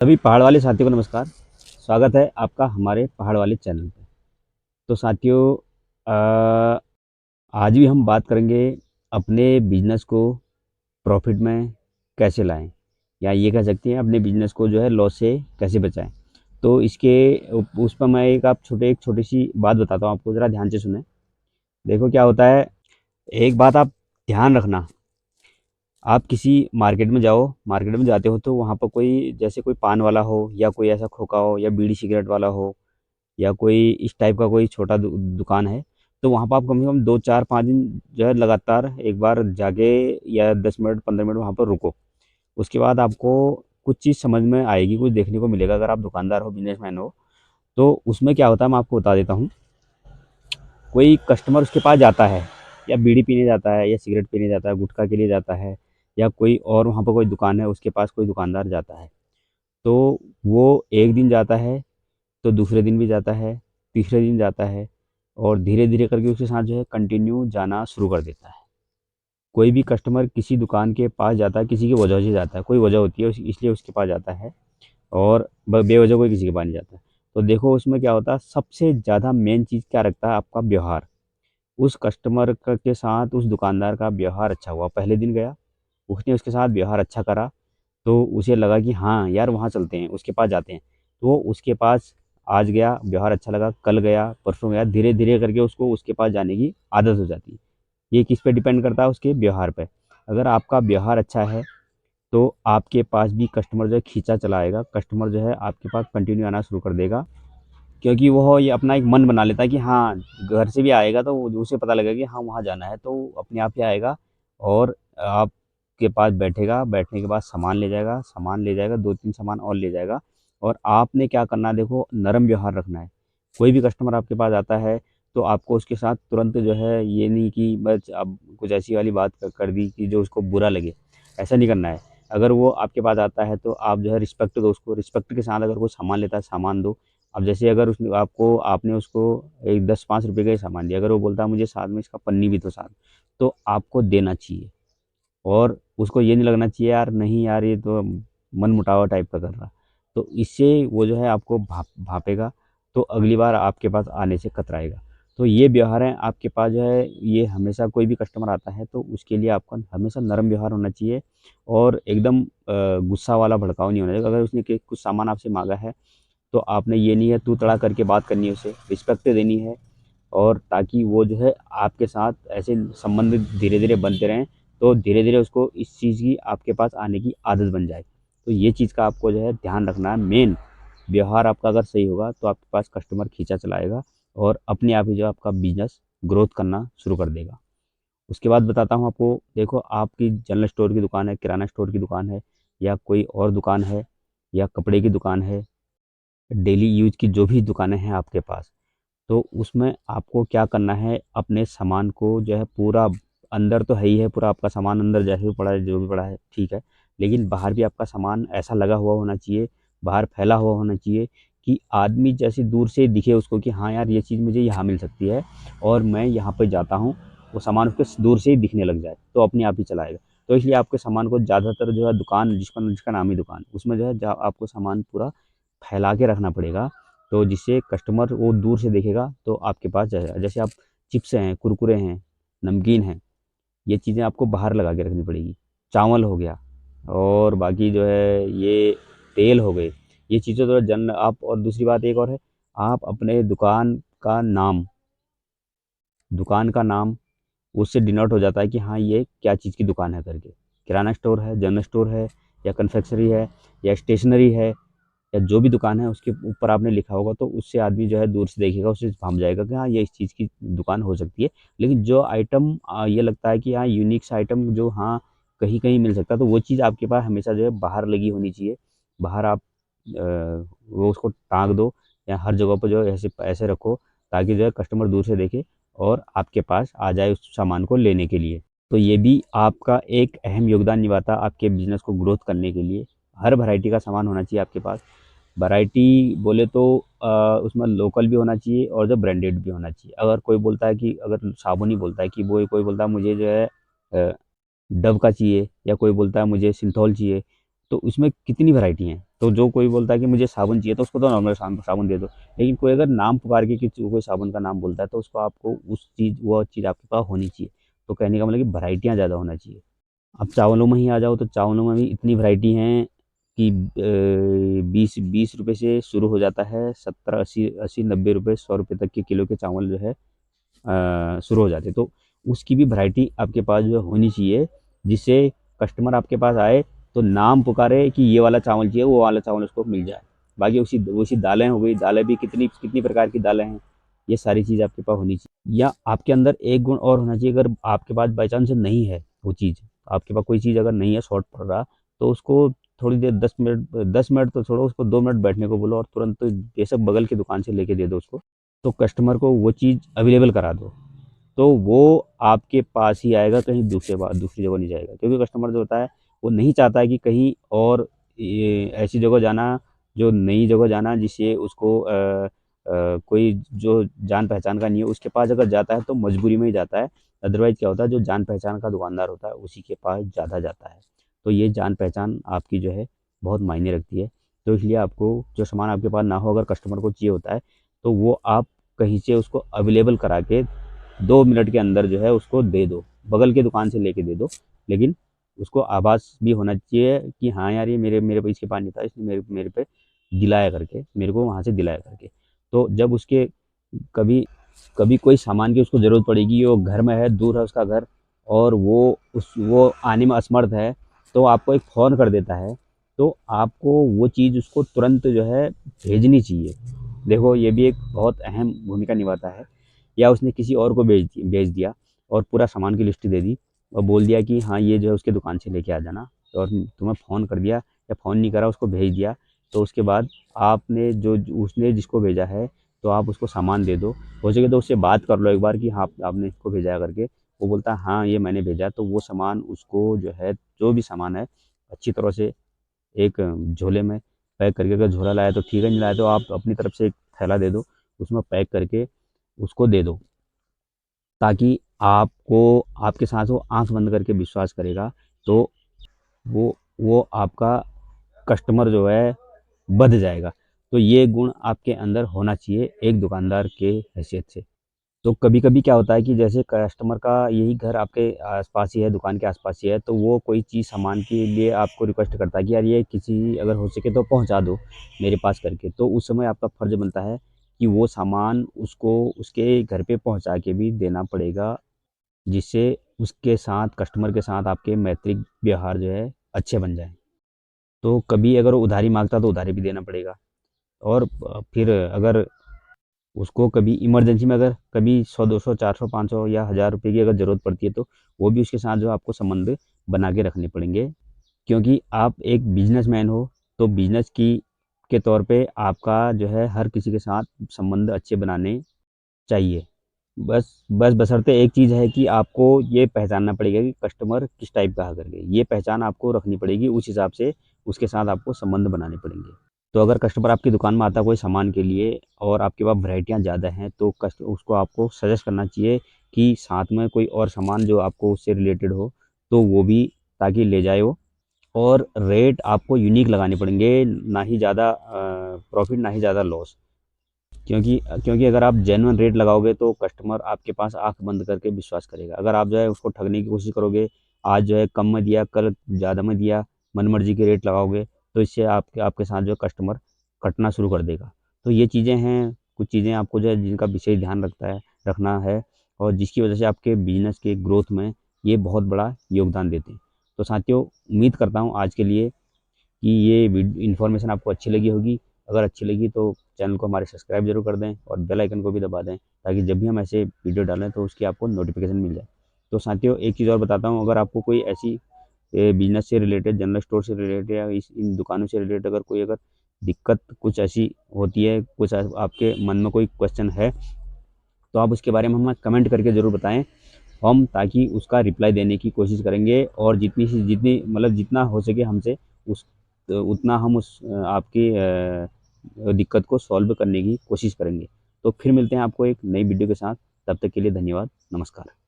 सभी पहाड़ वाले साथियों को नमस्कार। स्वागत है आपका हमारे पहाड़ वाले चैनल पे। तो साथियों, अ, आज भी हम बात करेंगे अपने बिजनेस को प्रॉफिट में कैसे लाएं, या ये कह सकते हैं अपने बिजनेस को जो है लॉस से कैसे बचाएं। तो इसके उस पर मैं एक छोटी सी बात बताता हूँ आपको, ज़रा ध्यान से सुने। देखो क्या होता है, एक बात आप ध्यान रखना। आप किसी मार्केट में जाओ, मार्केट में जाते हो तो वहाँ पर कोई, जैसे कोई पान वाला हो या कोई ऐसा खोखा हो या बीड़ी सिगरेट वाला हो या कोई इस टाइप का कोई छोटा दुकान है, तो वहाँ पर आप कम से कम 2 4 5 दिन जो है लगातार एक बार जाके या 10 मिनट 15 मिनट वहाँ पर रुको। उसके बाद आपको कुछ चीज़ समझ में आएगी, कुछ देखने को मिलेगा। अगर आप दुकानदार हो, बिजनेसमैन हो, तो उसमें क्या होता है मैं आपको बता देता हूँ। कोई कस्टमर उसके पास जाता है, या बीड़ी पीने जाता है या सिगरेट पीने जाता है, गुटखा के लिए जाता है, या कोई और वहाँ पर कोई दुकान है उसके पास कोई दुकानदार जाता है, तो वो एक दिन जाता है, तो दूसरे दिन भी जाता है, तीसरे दिन जाता है, और धीरे धीरे करके उसके साथ जो है कंटिन्यू जाना शुरू कर देता है। कोई भी कस्टमर किसी दुकान के पास जाता है किसी की वजह से जाता है, कोई वजह होती है इसलिए उसके पास जाता है, और बेवजह कोई किसी के पास नहीं जाता है। तो देखो उसमें क्या होता है, सबसे ज़्यादा मेन चीज़ क्या रखता है, आपका व्यवहार। उस कस्टमर के साथ उस दुकानदार का व्यवहार अच्छा हुआ, पहले दिन गया, उसने उसके साथ व्यवहार अच्छा करा, तो उसे लगा कि हाँ यार वहाँ चलते हैं, उसके पास जाते हैं। तो वो उसके पास आज गया, व्यवहार अच्छा लगा, कल गया, परसों गया, धीरे धीरे करके उसको उसके पास जाने की आदत हो जाती है। ये किस पे डिपेंड करता है, उसके व्यवहार पे। अगर आपका व्यवहार अच्छा है तो आपके पास भी कस्टमर जो है खींचा चला आएगा, कस्टमर जो है आपके पास कंटिन्यू आना शुरू कर देगा। क्योंकि वो ये अपना एक मन बना लेता है कि हाँ, घर से भी आएगा तो उसे पता लगेगा कि हाँ वहाँ जाना है, तो वो अपने आप ही आएगा और आपके पास बैठेगा। बैठने के बाद सामान ले जाएगा, सामान ले जाएगा, 2 3 सामान और ले जाएगा। और आपने क्या करना है, देखो नरम व्यवहार रखना है। कोई भी कस्टमर आपके पास आता है तो आपको उसके साथ तुरंत जो है ये नहीं कि बस अब कुछ ऐसी वाली बात कर दी कि जो उसको बुरा लगे, ऐसा नहीं करना है। अगर वो आपके पास आता है तो आप जो है रिस्पेक्ट दो उसको, रिस्पेक्ट के साथ अगर कोई सामान लेता है सामान दो। अब जैसे अगर उसने आपने उसको एक 10 5 रुपए का ही सामान दिया, अगर वो बोलता है मुझे साथ में इसका पन्नी भी दो साथ, तो आपको देना चाहिए। और उसको ये नहीं लगना चाहिए यार, नहीं यार ये तो मन मुटावा टाइप का कर रहा। तो इससे वो जो है आपको भापेगा, तो अगली बार आपके पास आने से कतराएगा। तो ये व्यवहार है आपके पास जो है, ये हमेशा कोई भी कस्टमर आता है तो उसके लिए आपका हमेशा नरम व्यवहार होना चाहिए। और एकदम गुस्सा वाला भड़काऊ नहीं होना चाहिए। अगर उसने कुछ सामान आपसे मांगा है तो आपने ये नहीं है तू तड़ा करके बात करनी है, उसे रिस्पेक्ट देनी है। और ताकि वो जो है आपके साथ ऐसे संबंध धीरे धीरे बनते रहें, तो धीरे धीरे उसको इस चीज़ की आपके पास आने की आदत बन जाए। तो ये चीज़ का आपको जो है ध्यान रखना है। मेन व्यवहार आपका अगर सही होगा तो आपके पास कस्टमर खींचा चलाएगा, और अपने आप ही जो है आपका बिजनेस ग्रोथ करना शुरू कर देगा। उसके बाद बताता हूँ आपको। देखो आपकी जनरल स्टोर की दुकान है, किराना स्टोर की दुकान है, या कोई और दुकान है, या कपड़े की दुकान है, डेली यूज की जो भी दुकानें हैं आपके पास, तो उसमें आपको क्या करना है, अपने सामान को जो है पूरा, अंदर तो है ही है पूरा आपका सामान, अंदर जैसे भी पड़ा है जो भी पड़ा है ठीक है, लेकिन बाहर भी आपका सामान ऐसा लगा हुआ होना चाहिए, बाहर फैला हुआ होना चाहिए कि आदमी जैसे दूर से दिखे उसको कि हाँ यार ये चीज़ मुझे यहाँ मिल सकती है, और मैं यहाँ पर जाता हूँ। वो सामान उसके दूर से ही दिखने लग जाए तो अपने आप ही चलाएगा। तो इसलिए आपके सामान को ज़्यादातर जो है दुकान जिसका जिसका नाम ही दुकान, उसमें जो है आपको सामान पूरा फैला के रखना पड़ेगा। तो जिससे कस्टमर वो दूर से देखेगा तो आपके पास जाएगा। जैसे आप चिप्स हैं, कुरकुरे हैं, नमकीन हैं, ये चीज़ें आपको बाहर लगा के रखनी पड़ेगी। चावल हो गया, और बाकी जो है ये तेल हो गए, ये चीज़ें तो जन आप, और दूसरी बात एक और है, आप अपने दुकान का नाम उससे डिनोट हो जाता है कि हाँ ये क्या चीज़ की दुकान है करके। किराना स्टोर है, जनरल स्टोर है, या कन्फेक्शनरी है, या स्टेशनरी है, या जो भी दुकान है उसके ऊपर आपने लिखा होगा, तो उससे आदमी जो है दूर से देखेगा, उससे भाप जाएगा कि हाँ ये इस चीज़ की दुकान हो सकती है। लेकिन जो आइटम ये लगता है कि हाँ यूनिक सा आइटम जो हाँ कहीं कहीं मिल सकता है, तो वो चीज़ आपके पास हमेशा जो है बाहर लगी होनी चाहिए। बाहर आप वो उसको टांग दो, या हर जगह पर जो है ऐसे ऐसे रखो, ताकि जो है कस्टमर दूर से देखे और आपके पास आ जाए उस सामान को लेने के लिए। तो ये भी आपका एक अहम योगदान निभाता है आपके बिजनेस को ग्रोथ करने के लिए। हर वैरायटी का सामान होना चाहिए आपके पास। वैरायटी बोले तो उसमें लोकल भी होना चाहिए और जो ब्रांडेड भी होना चाहिए। अगर कोई बोलता है कि, अगर साबुन ही बोलता है कि वो, कोई बोलता है मुझे जो है डव का चाहिए, या कोई बोलता है मुझे सिंथॉल चाहिए, तो उसमें कितनी वैरायटी हैं। तो जो कोई बोलता है कि मुझे साबुन चाहिए तो उसको तो नॉर्मल साबुन दे दो। लेकिन कोई अगर नाम पुकार के कोई साबुन का नाम बोलता है तो उसको आपको वो चीज़ आपके पास होनी चाहिए। तो कहने का मतलब कि वैराइटियाँ ज़्यादा होना चाहिए। अब चावलों में ही आ जाओ तो चावलों में भी इतनी वैरायटी हैं कि 20 रुपए से शुरू हो जाता है, 70, 80, 80, 90 रुपए, 100 रुपए तक के किलो के चावल जो है शुरू हो जाते हैं। तो उसकी भी वैरायटी आपके पास जो है होनी चाहिए, जिससे कस्टमर आपके पास आए तो नाम पुकारे कि ये वाला चावल चाहिए, वो वाला चावल उसको मिल जाए। बाकी उसी उसी दालें हो गई, दालें भी कितनी कितनी प्रकार की दालें हैं, ये सारी चीज़ आपके पास होनी चाहिए। या आपके अंदर एक गुण और होना चाहिए, अगर आपके पास बाई चांस नहीं है वो चीज़, आपके पास कोई चीज़ अगर नहीं है, शॉर्ट पड़ रहा, तो उसको थोड़ी देर 10 मिनट तो छोड़ो, उसको 2 मिनट बैठने को बोलो और तुरंत बेशक बगल की दुकान से लेके दे दो उसको। तो कस्टमर को वो चीज़ अवेलेबल करा दो, तो वो आपके पास ही आएगा, कहीं दूसरी जगह नहीं जाएगा। क्योंकि कस्टमर जो होता है वो नहीं चाहता है कि कहीं और ये ऐसी जगह जाना, जो नई जगह जाना जिससे उसको कोई जो जान पहचान का नहीं है उसके पास अगर जाता है तो मजबूरी में ही जाता है। अदरवाइज़ क्या होता है, जो जान पहचान का दुकानदार होता है उसी के पास ज़्यादा जाता है। तो ये जान पहचान आपकी जो है बहुत मायने रखती है। तो इसलिए आपको जो सामान आपके पास ना हो, अगर कस्टमर को चाहिए होता है तो वो आप कहीं से उसको अवेलेबल करा के 2 मिनट के अंदर जो है उसको दे दो, बगल की दुकान से लेके दे दो। लेकिन उसको आभास भी होना चाहिए कि हाँ यार, ये मेरे मेरे पे इसके पास नहीं था, इसने मेरे मेरे पे दिलाया करके, मेरे को वहाँ से दिलाया करके। तो जब उसके कभी कभी कोई सामान की उसको ज़रूरत पड़ेगी, वो घर में है, दूर है उसका घर, और वो आने में असमर्थ है, तो आपको एक फ़ोन कर देता है, तो आपको वो चीज़ उसको तुरंत जो है भेजनी चाहिए। देखो ये भी एक बहुत अहम भूमिका निभाता है। या उसने किसी और को भेज दिया और पूरा सामान की लिस्ट दे दी और बोल दिया कि हाँ ये जो है उसकी दुकान से लेके आ जाना, और तुम्हें फ़ोन कर दिया या फ़ोन नहीं करा, उसको भेज दिया। तो उसके बाद आपने जो उसने जिसको भेजा है तो आप उसको सामान दे दो। हो सके तो उससे बात कर लो एक बार कि हाँ आपने इसको भेजा है करके। वो बोलता है हाँ ये मैंने भेजा, तो वो सामान उसको जो है, जो भी सामान है अच्छी तरह से एक झोले में पैक करके, अगर झोला लाया तो ठीक है, नहीं लाया तो आप अपनी तरफ से एक थैला दे दो, उसमें पैक करके उसको दे दो, ताकि आपको आपके साथ वो आँख बंद करके विश्वास करेगा। तो वो आपका कस्टमर जो है बढ़ जाएगा। तो ये गुण आपके अंदर होना चाहिए एक दुकानदार के हैसियत से। तो कभी-कभी क्या होता है कि जैसे कस्टमर का यही घर आपके आस-पास ही है, दुकान के आस-पास ही है, तो वो कोई चीज़ सामान के लिए आपको रिक्वेस्ट करता है कि यार ये किसी अगर हो सके तो पहुँचा दो मेरे पास करके। तो उस समय आपका फ़र्ज़ बनता है कि वो सामान उसको उसके घर पे पहुँचा के भी देना पड़ेगा, जिससे उसके साथ, कस्टमर के साथ आपके मैत्रिक व्यवहार जो है अच्छे बन जाएँ। तो कभी अगर वो उधारी माँगता है तो उधारी भी देना पड़ेगा। और फिर अगर उसको कभी इमरजेंसी में अगर कभी 100, 200, 400, 500 या 1000 रुपए की अगर ज़रूरत पड़ती है तो वो भी उसके साथ जो आपको संबंध बना के रखने पड़ेंगे। क्योंकि आप एक बिजनेसमैन हो, तो बिजनेस की के तौर पे आपका जो है हर किसी के साथ संबंध अच्छे बनाने चाहिए। बस बशर्ते एक चीज़ है कि आपको ये पहचानना पड़ेगा कि कस्टमर किस टाइप का है करके। ये पहचान आपको रखनी पड़ेगी, उस हिसाब से उसके साथ आपको संबंध बनाने पड़ेंगे। तो अगर कस्टमर आपकी दुकान में आता है कोई सामान के लिए और आपके पास वैराइटियाँ ज़्यादा हैं, तो कस्ट उसको आपको सजेस्ट करना चाहिए कि साथ में कोई और सामान जो आपको उससे रिलेटेड हो, तो वो भी ताकि ले जाए वो। और रेट आपको यूनिक लगाने पड़ेंगे, ना ही ज़्यादा प्रॉफ़िट, ना ही ज़्यादा लॉस। क्योंकि अगर आप जेन्युइन रेट लगाओगे तो कस्टमर आपके पास आँख बंद करके विश्वास करेगा। अगर आप जो है उसको ठगने की कोशिश करोगे, आज जो है कम में दिया, कल ज़्यादा में दिया, मनमर्जी के रेट लगाओगे, तो इससे आपके आपके साथ जो है कस्टमर कटना शुरू कर देगा। तो ये चीज़ें हैं, कुछ चीज़ें आपको जो है जिनका विशेष ध्यान रखना है, और जिसकी वजह से आपके बिज़नेस के ग्रोथ में ये बहुत बड़ा योगदान देते हैं। तो साथियों, उम्मीद करता हूँ आज के लिए कि ये इन्फॉर्मेशन आपको अच्छी लगी होगी। अगर अच्छी लगी तो चैनल को हमारे सब्सक्राइब जरूर कर दें और बेल आइकन को भी दबा दें, ताकि जब भी हम ऐसे वीडियो डालें तो उसकी आपको नोटिफिकेशन मिल जाए। तो साथियों, एक चीज़ और बताता हूँ, अगर आपको कोई ऐसी बिजनेस से रिलेटेड, जनरल स्टोर से रिलेटेड या इन दुकानों से रिलेटेड अगर दिक्कत कुछ ऐसी होती है, कुछ आपके मन में कोई क्वेश्चन है, तो आप उसके बारे में हमें कमेंट करके ज़रूर बताएं, हम ताकि उसका रिप्लाई देने की कोशिश करेंगे, और जितनी से जितनी मतलब जितना हो सके हमसे उस उतना हम उस आपकी दिक्कत को सॉल्व करने की कोशिश करेंगे। तो फिर मिलते हैं आपको एक नई वीडियो के साथ, तब तक के लिए धन्यवाद, नमस्कार।